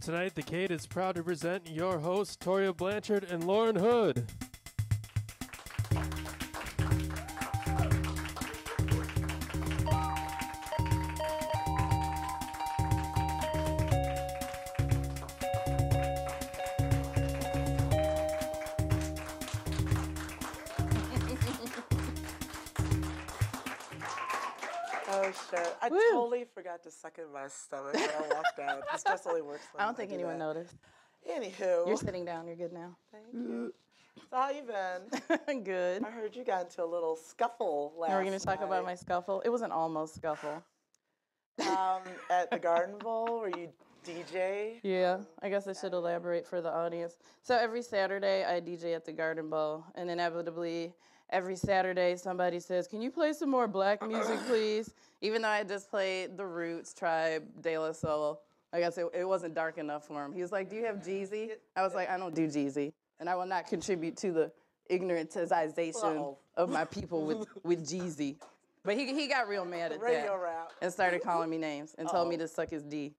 Tonight, theCAID is proud to present your hosts, Toria Blanchard and Lauren Hood. Oh shit! I totally forgot to suck in my stomach when I walked out. This just only works. I don't think anyone noticed. Anywho, You're sitting down. You're good now. Thank you. So how you been? Good. I heard you got into a little scuffle last night. Are we going to talk about my scuffle? It was an almost scuffle. At the Garden Bowl, where you DJ. Yeah, I guess I should elaborate for the audience. So every Saturday I DJ at the Garden Bowl, and inevitably every Saturday somebody says, "Can you play some more black music, please?" Even though I just played The Roots, Tribe, De La Soul. I guess it wasn't dark enough for him. He was like, "Do you have Jeezy?" I was like, "I don't do Jeezy, and I will not contribute to the ignorantization of my people with Jeezy." But he got real mad at that rap. and started calling me names and told me to suck his D.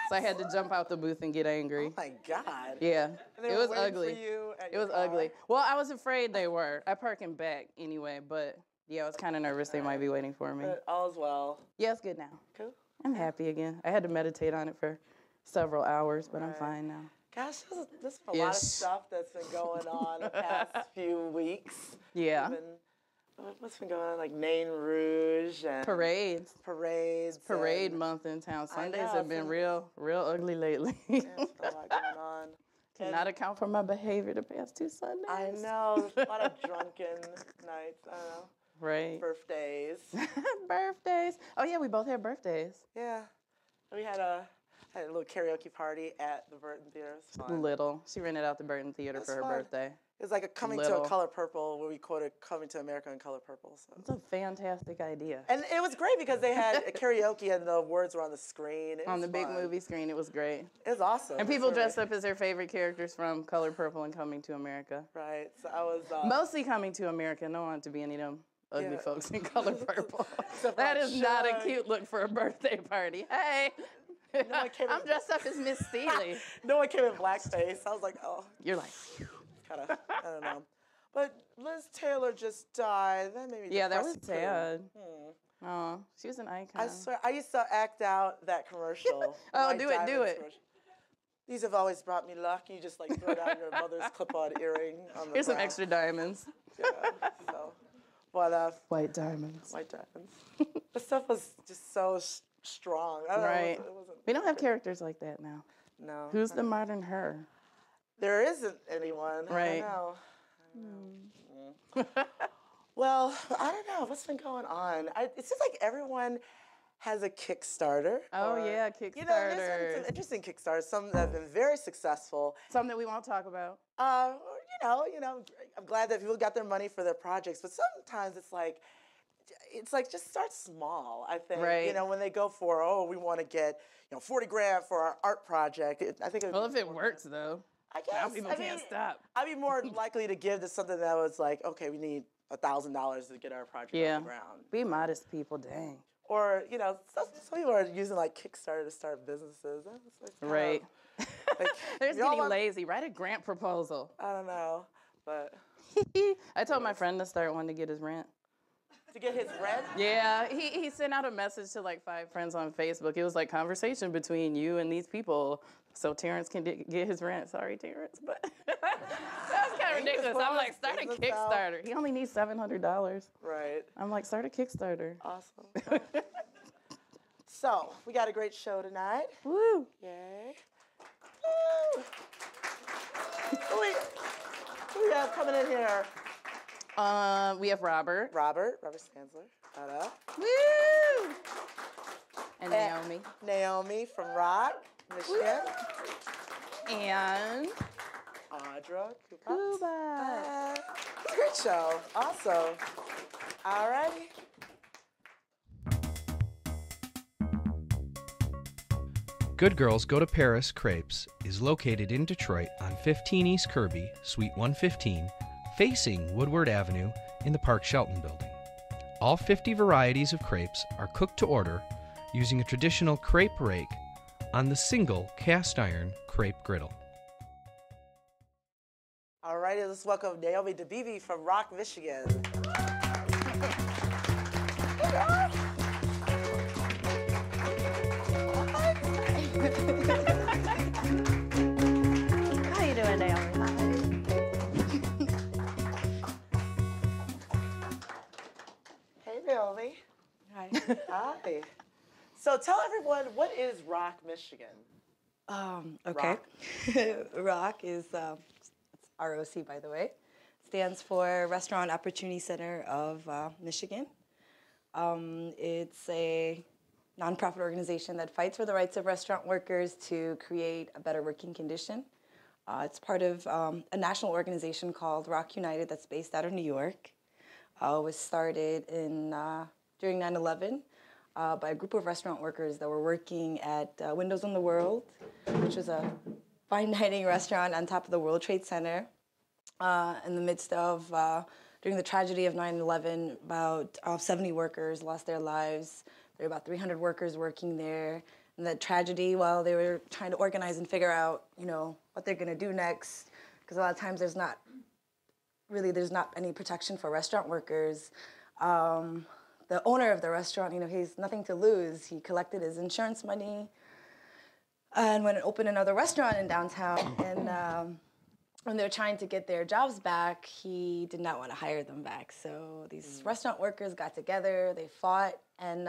So I had to jump out the booth and get angry. Oh my God. Yeah, And they it were was waiting ugly. For you at It your was car? ugly. Well, I was afraid they were. I parked in back anyway, but yeah, I was kind of nervous they might be waiting for me. But all's well. Yeah, it's good now. Cool. I'm happy again. I had to meditate on it for several hours, but I'm fine now. Gosh, there's a lot of stuff that's been going on the past few weeks. Yeah. What's been going on? Like Nain Rouge and Parades. Parade month in town. Sundays know, have been real ugly lately. Yeah, there's a lot going on. Cannot account for my behavior the past 2 Sundays. I know. There's a lot of drunken nights. I don't know. Right. Birthdays. Birthdays. Oh yeah, we both had birthdays. Yeah. We had a little karaoke party at the Burton Theater. It was fun. Little. She rented out the Burton Theater for her birthday. It was like a Coming to a Color Purple, where we quoted Coming to America in Color Purple. So. It's a fantastic idea. And it was great because they had a karaoke and the words were on the screen. On the big movie screen, it was great. It was awesome. And people dressed up as their favorite characters from Color Purple and Coming to America. Right. So I was mostly Coming to America. No one to be any of them ugly folks in Color Purple. So that is not a cute look for a birthday party. Hey. I'm dressed up as Miss Steely. No one came in blackface. I was like, oh. You're like, kind of, I don't know. But Liz Taylor just died. That made me yeah, that was sad. Hmm. Oh, she was an icon. I swear, I used to act out that commercial. Oh, do it. Commercial. These have always brought me luck. You just like throw down your mother's clip-on earring on the Here's some ground. extra diamonds. Yeah, so, but white diamonds. White diamonds. The stuff was just so strong. I don't know, it wasn't we don't have characters like that now. No. Who's the modern her? There isn't anyone. Right. I don't know. Well, I don't know. What's been going on? It seems like everyone has a Kickstarter. Oh, yeah, Kickstarter. You know, there's some interesting Kickstarters, some that have been very successful. Some that we won't talk about. You know, I'm glad that people got their money for their projects, but sometimes it's like just start small, I think. Right. You know, when they go for, we want to get, $40 for our art project. I think well, if it works, though. I guess. Now people can't stop. I'd be more likely to give to something that was like, okay, we need $1,000 to get our project off the ground. Be modest, people, dang. Or, some people are using like Kickstarter to start businesses. Right. Like, they're just getting lazy. Write a grant proposal. I don't know, but. I told my friend to start one to get his rent. To get his rent? Yeah, he sent out a message to like 5 friends on Facebook. It was like conversation between you and these people so Terrence can get his rent. Sorry, Terrence, but that was kind of ridiculous. I'm like, start a Kickstarter. He only needs $700. Right. I'm like, start a Kickstarter. Awesome. So, we got a great show tonight. Woo. Yay. Woo. Who we have coming in here? We have Robert. Robert Stanzler. Woo! And Naomi. Naomi from Rock, Michigan. And Audra Kubat. It's a great show. Awesome. All righty. Good Girls Go to Paris Crepes is located in Detroit on 15 East Kirby, Suite 115, facing Woodward Avenue in the Park Shelton building. All 50 varieties of crepes are cooked to order using a traditional crepe rake on the single cast iron crepe griddle. All right, let's welcome Naomi Debebe from Rock, Michigan. How you doing, Naomi? Hey, Naomi. Hi. Hi. So tell everyone, what is Rock, Michigan? Okay. ROC is it's ROC, by the way. Stands for Restaurant Opportunity Center of Michigan. It's a nonprofit organization that fights for the rights of restaurant workers to create a better working condition. It's part of a national organization called Rock United that's based out of New York. It was started during 9/11 by a group of restaurant workers that were working at Windows on the World, which was a fine dining restaurant on top of the World Trade Center. In the midst of, during the tragedy of 9/11, about 70 workers lost their lives. There were about 300 workers working there. And that tragedy, while they were trying to organize and figure out, what they're going to do next, because a lot of times there's not any protection for restaurant workers. The owner of the restaurant, he has nothing to lose. He collected his insurance money and went and opened another restaurant in downtown. And when they were trying to get their jobs back, he did not want to hire them back. So these restaurant workers got together, they fought, and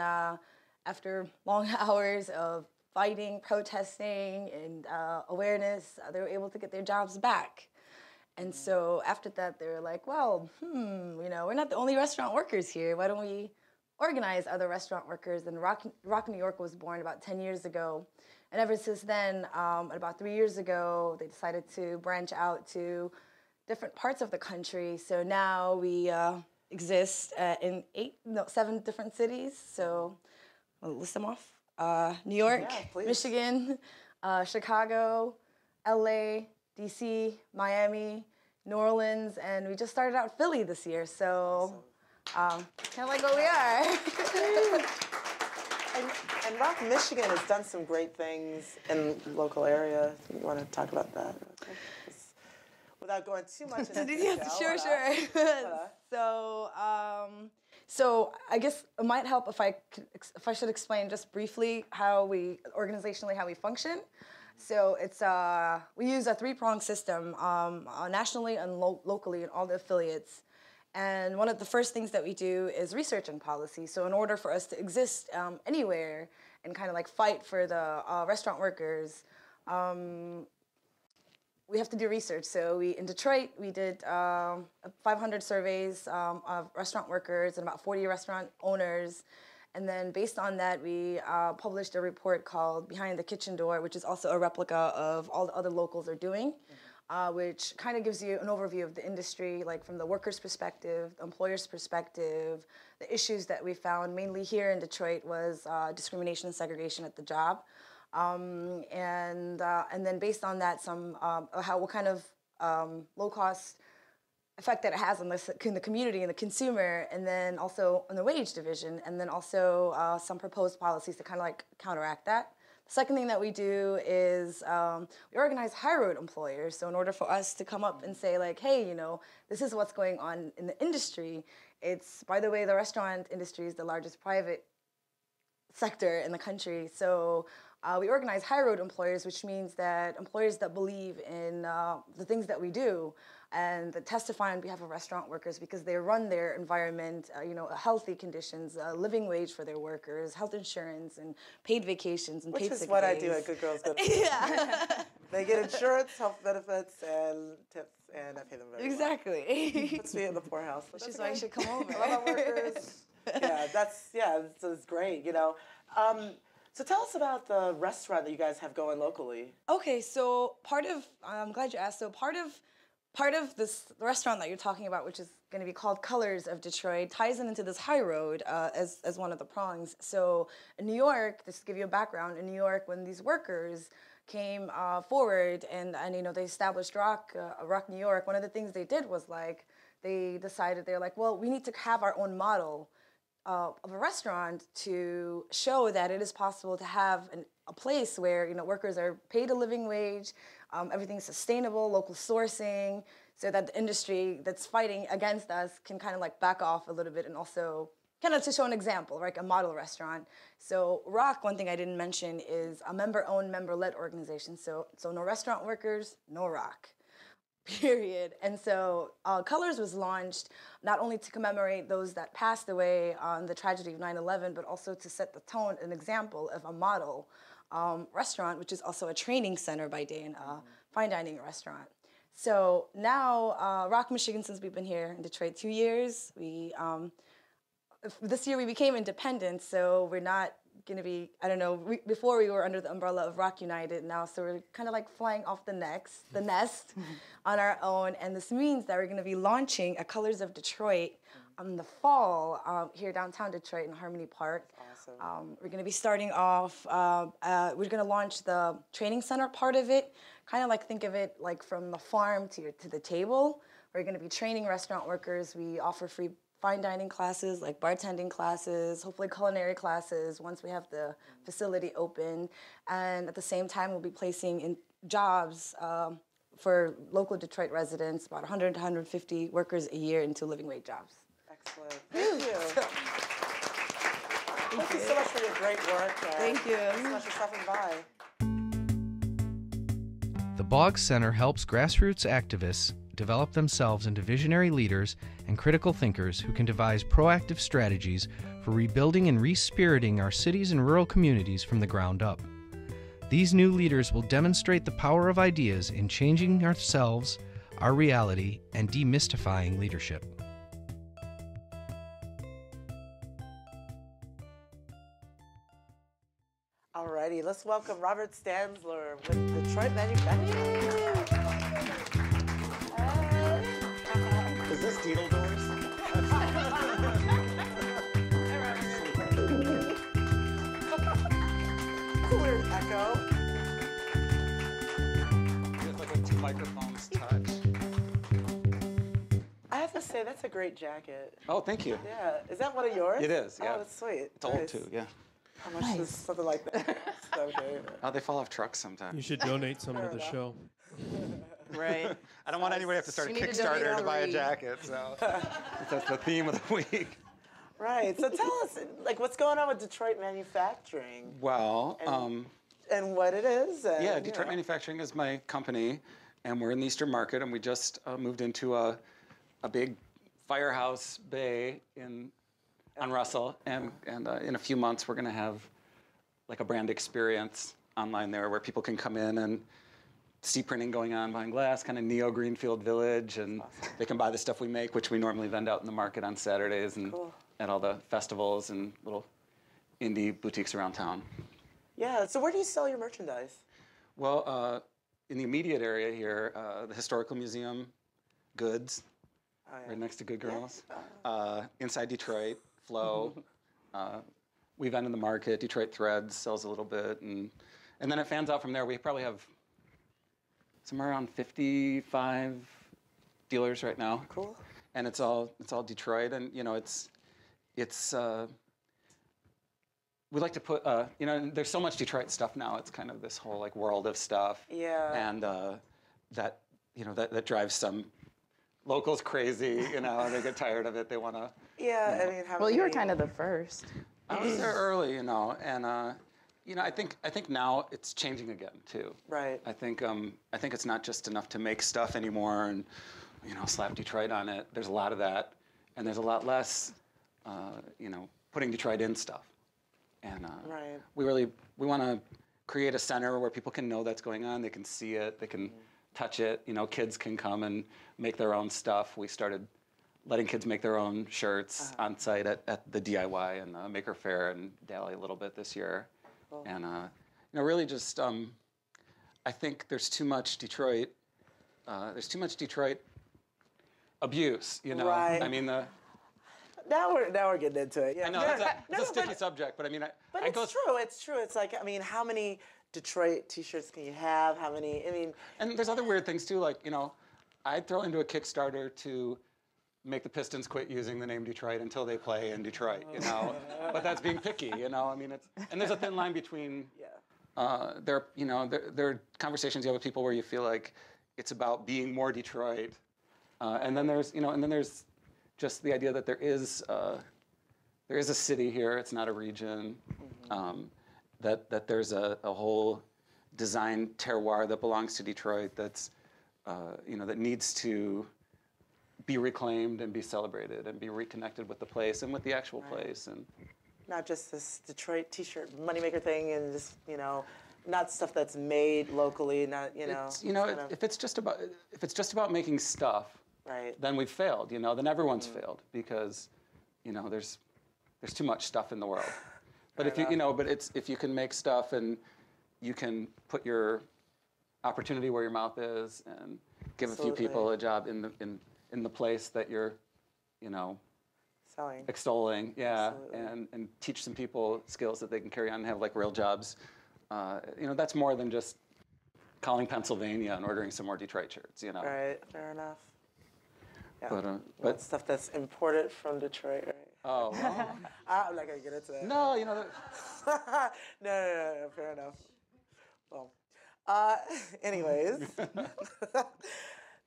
after long hours of fighting, protesting, and awareness, they were able to get their jobs back. And so after that, they were like, well, we're not the only restaurant workers here. Why don't we organize other restaurant workers? And Rock, New York was born about 10 years ago. And ever since then, about 3 years ago, they decided to branch out to different parts of the country. So now we exist in 7 different cities. So I'll list them off. New York, Yeah, Michigan, Chicago, LA, DC, Miami, New Orleans, and we just started out Philly this year. So kind of like what we are. And Rock, Michigan has done some great things in the local area. You want to talk about that? Okay. Without going too much into detail. Sure. So I guess it might help if I should explain just briefly how we function. So it's we use a 3-pronged system nationally and locally in all the affiliates. And one of the first things that we do is research and policy. So in order for us to exist anywhere and kind of like fight for the restaurant workers, we have to do research. So in Detroit, we did 500 surveys of restaurant workers and about 40 restaurant owners. And then based on that, we published a report called Behind the Kitchen Door, which is also a replica of all the other locals are doing. Which kind of gives you an overview of the industry, like from the worker's perspective, the employer's perspective. The issues that we found mainly here in Detroit was discrimination and segregation at the job. And then based on that, what kind of low-cost effect that it has on the community and the consumer, and then also on the wage division, and then also some proposed policies to kind of like counteract that. Second thing that we do is we organize high road employers. So in order for us to come up and say like, hey, this is what's going on in the industry. It's, by the way, the restaurant industry is the largest private sector in the country. So we organize high road employers, which means that employers that believe in the things that we do and that testify on behalf of restaurant workers because they run their environment, healthy conditions, living wage for their workers, health insurance, and paid vacations and paid sick days. Which is what I do at Good Girls Go to School. Yeah. They get insurance, health benefits, and tips, and I pay them very Exactly. well. Puts me in the poorhouse. Which is why you should come over. A lot of workers. It's great, So tell us about the restaurant that you guys have going locally. Okay, so I'm glad you asked. So part of this restaurant that you're talking about, which is going to be called Colors of Detroit, ties into this high road as one of the prongs. So in New York, just to give you a background, in New York, when these workers came forward and they established Rock New York, one of the things they did was like, they decided, they're like, well, we need to have our own model of a restaurant to show that it is possible to have a place where workers are paid a living wage, everything's sustainable, local sourcing, so that the industry that's fighting against us can kind of like back off a little bit, and also kind of to show an example, right, a model restaurant. So ROC, one thing I didn't mention, is a member-owned, member-led organization. So no restaurant workers, no ROC. Period. And so Colors was launched not only to commemorate those that passed away on the tragedy of 9/11, but also to set the tone, an example of a model restaurant, which is also a training center by day and a fine dining restaurant. So now, ROC Michigan, since we've been here in Detroit 2 years, this year we became independent, so we're not going to be, I don't know, before we were under the umbrella of ROC United now, so we're kind of like flying off the nest on our own, and this means that we're going to be launching a Colors of Detroit in the fall here downtown Detroit in Harmony Park. Awesome. We're going to be starting off, we're going to launch the training center part of it, kind of like think of it like from the farm to the table. We're going to be training restaurant workers. We offer free fine dining classes, like bartending classes, hopefully culinary classes once we have the facility open. And at the same time, we'll be placing in jobs for local Detroit residents, about 100 to 150 workers a year into living wage jobs. Excellent. Thank you. Thank you so much for your great work. Thank you. Thanks so much for stopping by. The Boggs Center helps grassroots activists develop themselves into visionary leaders and critical thinkers who can devise proactive strategies for rebuilding and re-spiriting our cities and rural communities from the ground up. These new leaders will demonstrate the power of ideas in changing ourselves, our reality, and demystifying leadership. Alrighty, let's welcome Robert Stanzler with Detroit Manufacturing. Is this Deedle Doors? Weird echo. It's like when two microphones touch. I have to say, that's a great jacket. Oh, thank you. Yeah, is that one of yours? It is, yeah. Oh, that's sweet. It's old too, yeah. How much is something like that? Okay. Oh, they fall off trucks sometimes. You should donate some to the show. Right. I don't want anybody to have to start a You need to donate Kickstarter to buy a 3. jacket, so that's the theme of the week. Right. So tell us, like, what's going on with Detroit Manufacturing? Well, And what it is. And, yeah, Detroit Manufacturing is my company, and we're in the Eastern Market, and we just moved into a big firehouse bay on Russell, and in a few months we're going to have like a brand experience online there where people can come in and see printing going on behind glass, kind of neo Greenfield Village, and they can buy the stuff we make, which we normally vend out in the market on Saturdays and at all the festivals and little indie boutiques around town. Yeah, so where do you sell your merchandise? Well, in the immediate area here, the Historical Museum, Goods, right next to Good Girls. Inside Detroit, Flow. We vend in the market. Detroit Threads sells a little bit, and then it fans out from there. We probably have somewhere around 55 dealers right now. Cool. And it's all Detroit, and we like to put there's so much Detroit stuff now. It's kind of this whole like world of stuff. Yeah. And that drives some locals crazy. They get tired of it. They want to. Yeah, I mean, how Well, you were many- kind of the first. I was there early, and I think now it's changing again too. Right. I think it's not just enough to make stuff anymore and slap Detroit on it. There's a lot of that, and there's a lot less putting Detroit in stuff. And Right. we want to create a center where people can know that's going on. They can see it. They can touch it. Kids can come and make their own stuff. We started letting kids make their own shirts on site at the DIY and the Maker Faire and Dally a little bit this year. Cool. And really just I think there's too much Detroit. There's too much Detroit abuse. Right. I mean Now we're getting into it. Yeah. I know it's a sticky subject, but I mean, But it's true. It's true. It's like, I mean, how many Detroit T-shirts can you have? How many? I mean. And there's other weird things too, like I'd throw into a Kickstarter to make the Pistons quit using the name Detroit until they play in Detroit, you know. But that's being picky, you know. I mean, and there's a thin line between. There are conversations you have with people where you feel like it's about being more Detroit, and then there's just the idea that there is a city here. It's not a region. That there's a whole design terroir that belongs to Detroit that's that needs to be reclaimed and be celebrated and be reconnected with the place and with the actual place. And not just this Detroit T-shirt moneymaker thing, and just not stuff that's made locally. Not if it's just about making stuff, right? Then we've failed. Then everyone's failed because there's too much stuff in the world. But if you can make stuff and you can put your opportunity where your mouth is and give a few people a job in the place that you're selling, extolling, and teach some people skills that they can carry on and have like real jobs. That's more than just calling Pennsylvania and ordering some more Detroit shirts. Right. Fair enough. Yeah. But stuff that's imported from Detroit, right? Oh. Well. I'm not gonna get into that. No, No. Fair enough. Well, anyways.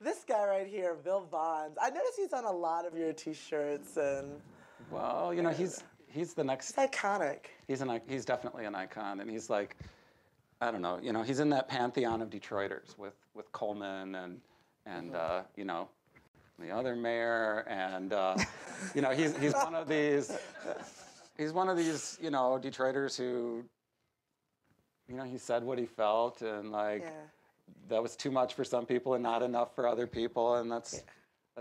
This guy right here, Bill Bonds. I noticed he's on a lot of your T-shirts and. Well, he's the next. He's iconic. He's definitely an icon, and he's like, I don't know, he's in that pantheon of Detroiters with Coleman and the other mayor, and he's one of these. He's one of these Detroiters who. He said what he felt, and that was too much for some people and not enough for other people, and that's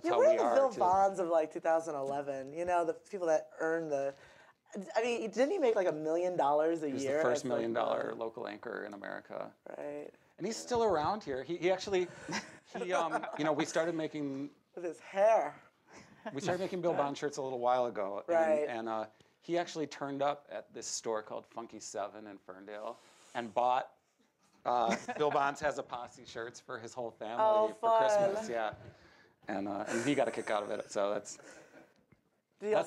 how we are. You're the Bill Bonds of 2011. The people that earned the. I mean, didn't he make like $1 million a year? He was the first $1 million local anchor in America. Right. And he's still around here. He actually, we started making. With his hair. We started making Bill Bond shirts a little while ago. Right. And he actually turned up at this store called Funky 7 in Ferndale and bought Bill Bonds Has a Posse shirts for his whole family for Christmas. Yeah. And he got a kick out of it. So that's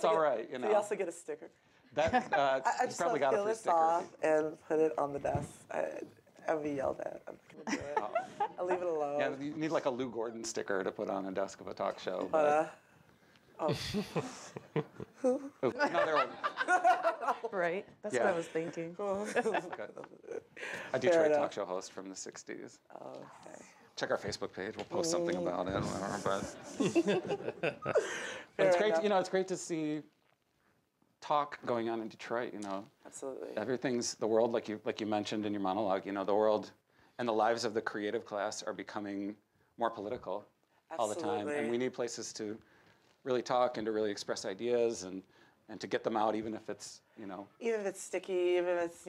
all right. Did he also get a sticker? I just probably got a free sticker. Off and put it on the desk. I'll be yelled at. I'm not going to do it. I'll leave it alone. Yeah, you need like a Lou Gordon sticker to put on a desk of a talk show. Who? No, there wasn't. Right. That's what I was thinking. A Detroit talk show host from the 60s. Oh, okay. Check our Facebook page. We'll post something about it. But it's great. It's great to see talk going on in Detroit. Absolutely. The world, like you mentioned in your monologue. The world and the lives of the creative class are becoming more political all the time, and we need places to really talk and to really express ideas and to get them out, even if it's Even if it's sticky, even if it's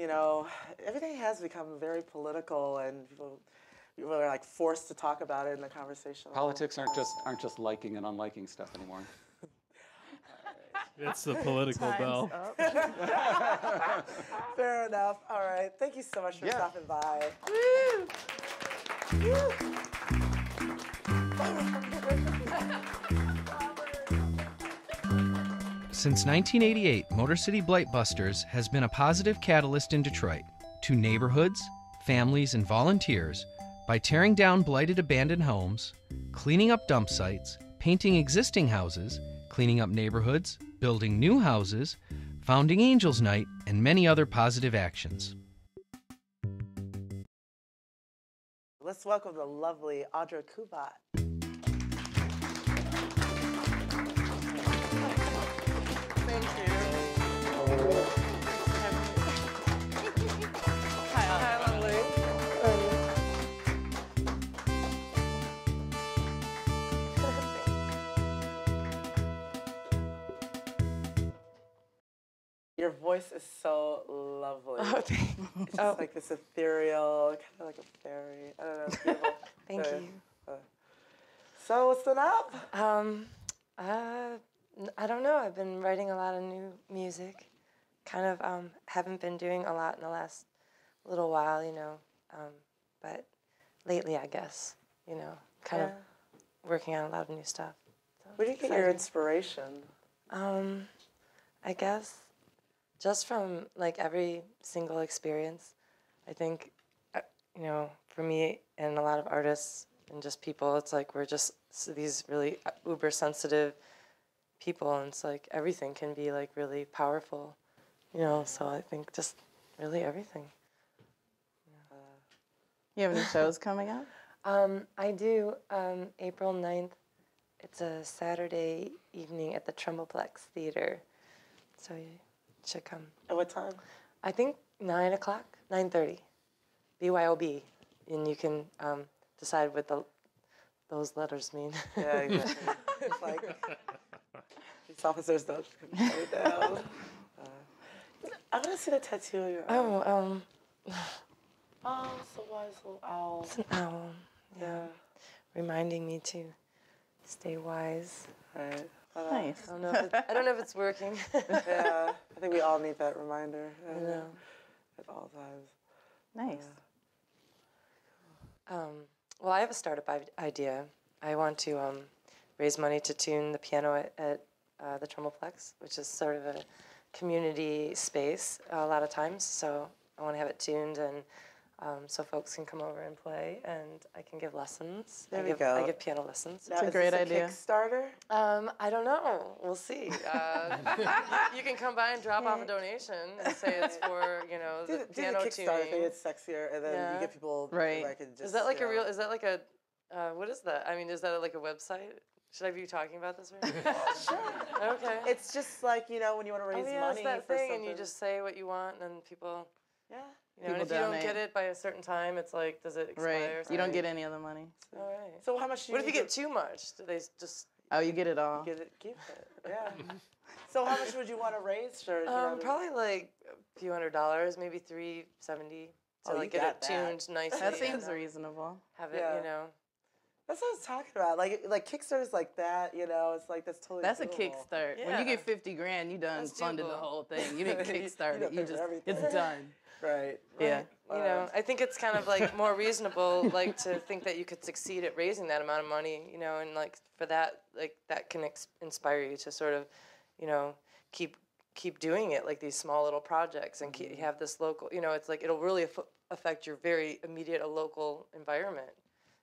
everything has become very political, and people are like forced to talk about it in the conversation. Politics aren't just liking and unliking stuff anymore. It's the political bell. Fair enough. All right. Thank you so much for stopping by. Woo! Since 1988, Motor City Blightbusters has been a positive catalyst in Detroit to neighborhoods, families, and volunteers by tearing down blighted abandoned homes, cleaning up dump sites, painting existing houses, cleaning up neighborhoods, building new houses, founding Angels Night, and many other positive actions. Let's welcome the lovely Audra Kubat. Thank you. Hi, lovely. Your voice is so lovely. Oh, thank you. It's just like this ethereal, kind of like a fairy. I don't know. It's beautiful. Thank you. So what's been up? I don't know. I've been writing a lot of new music. Kind of haven't been doing a lot in the last little while, but lately, I guess, kind of working on a lot of new stuff. So. Where do you get your inspiration? I guess just from like every single experience. I think, you know, for me and a lot of artists and just people, it's like we're just these really uber sensitive people, and it's like everything can be like really powerful, you know. So I think just really everything. You have any shows coming up? I do. April 9th. It's a Saturday evening at the Trembleplex Theater. So you should come. At what time? I think 9 o'clock, 9:30. BYOB. And you can decide what those letters mean. Yeah, exactly. It's like, these officers don't shut it down. I want to see the tattoo on your arm. Oh, it's a wise little owl. It's an owl. Yeah. Reminding me to stay wise. Right. Nice. I don't know if it's working. Yeah, I think we all need that reminder. I know. At all times. Nice. Well, I have a startup idea. I want to raise money to tune the piano at the Trembleplex, which is sort of a community space a lot of times. So I want to have it tuned, and so folks can come over and play, and I can give lessons. There we go. I give piano lessons. Now, a great is this idea. A Kickstarter? I don't know. We'll see. You can come by and drop off a donation and say it's for, you know, the piano do the Kickstarter tuning. thing. It's sexier, and then you get people. Right. Like, just, Is that like a real? Is that like a? What is that? I mean, is that like a website? Should I be talking about this right now? Sure. Okay. It's just like, you know, when you want to raise money it's that for thing, something. and you just say what you want, and then people. Yeah. You know, and if you don't get it by a certain time, it's like, does it expire? Right. You don't get any of the money. All right. So how much do you What if you get too much? Do they just? Oh, you get it all. Get it, keep it. Yeah. So how much would you want to raise for? Probably like a few $100s, maybe $370 to like get it tuned nicely. That seems reasonable. Have it, you know. That's what I was talking about. Like Kickstarters like that, you know, it's like that's totally. That's a doable. kickstart. When you get 50 grand, you done funded the whole thing. You didn't kickstart it. You just it's done. Right. Yeah. You know, I think it's kind of like more reasonable, like to think that you could succeed at raising that amount of money, you know, and like for that, like that can inspire you to sort of, you know, keep doing it, like these small little projects, and have this local, you know, it's like it'll really affect your very immediate local environment,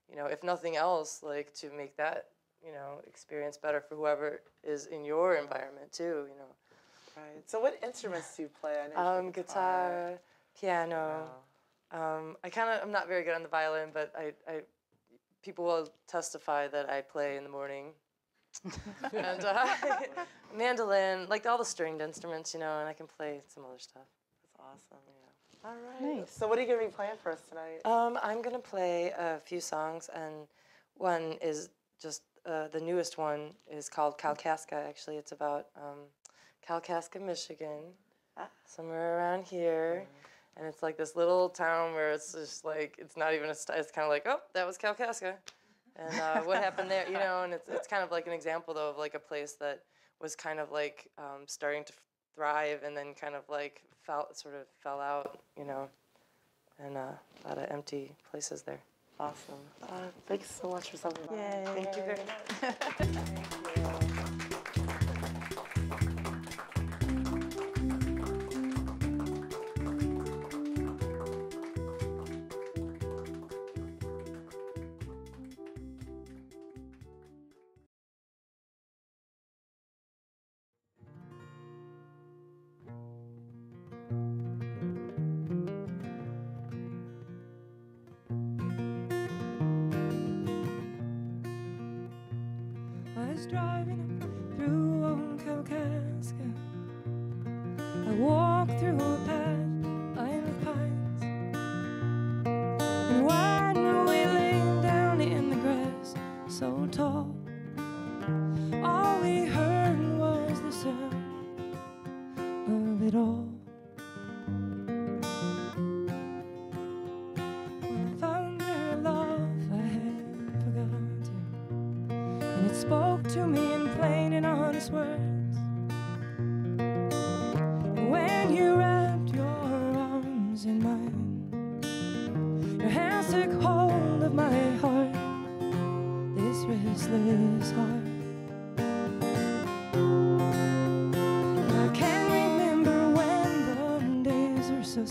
you know, if nothing else, like to make that, you know, experience better for whoever is in your environment too, you know. Right. So what instruments do you play? I know guitar, piano. I'm not very good on the violin, but people will testify that I play in the morning. And mandolin, like all the stringed instruments, you know, and I can play some other stuff. That's awesome. Yeah. All right. Nice. So what are you going to be playing for us tonight? I'm going to play a few songs, and one is just, the newest one is called Kalkaska, actually. It's about Kalkaska, Michigan, somewhere around here. And it's like this little town where it's just like, it's not even it's kind of like, oh, that was Kalkaska. And what happened there, you know, and it's kind of like an example, though, of like a place that was kind of like starting to thrive and then kind of like sort of fell out, you know, and a lot of empty places there. Awesome. Thanks so much for stopping by. Yay. Thank you very much. Driving up through old Kalkaska, I walked through a path lined with pines, and wide and we lay down in the grass so tall. All we heard was the sound of it all. When I found their love, I had forgotten, and it spoke to me in plain and honest words. And when you wrapped your arms in mine, your hands took hold of my heart, this restless heart.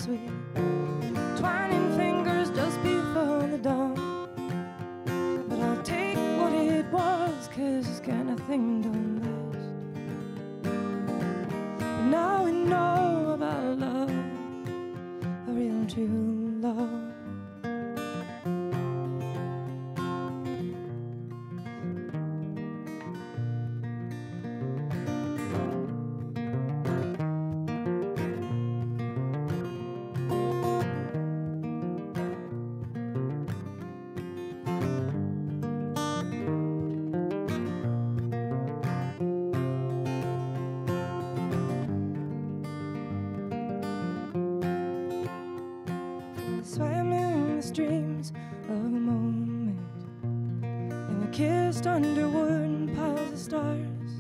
sweet. Twining fingers just before the dawn. But I'll take what it was, 'cause this kind of thing don't last. But now we know about love, a real true love. Swam in the streams of a moment, and we kissed under wooden piles of stars.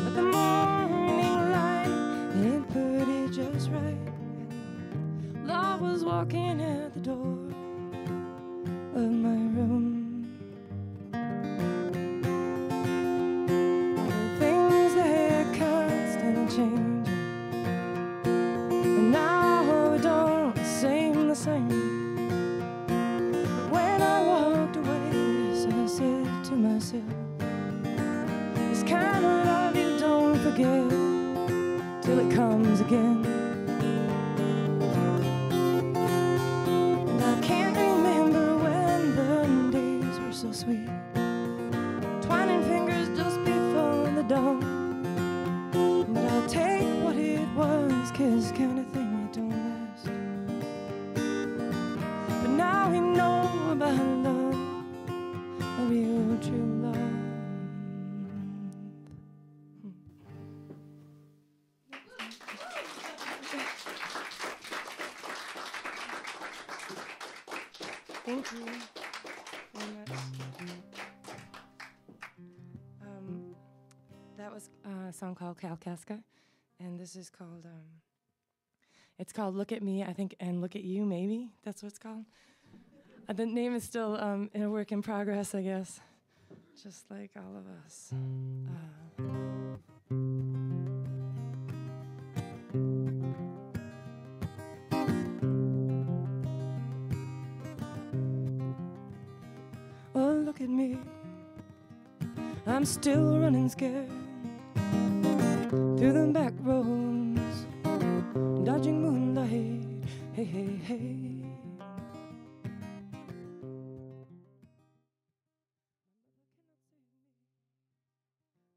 But the morning light, it put it just right. Love was walking at the door of my room. Things they're constantly changing, and now we don't seem the same. But when I walked away, so I said to myself, this kind of love you don't forget till it comes again. And I can't remember when the days were so sweet, twining fingers just before the dawn. But I'll take what it was, 'cause kind of thing it don't last. But now we know about love, a real true love. Thank you very much. That was a song called Kalkaska, and this is called, it's called Look at Me, I think, and Look at You, maybe. That's what it's called. The name is still in a work in progress, I guess, just like all of us. Oh, look at me, I'm still running scared through the back roads, dodging moonlight. Hey, hey, hey.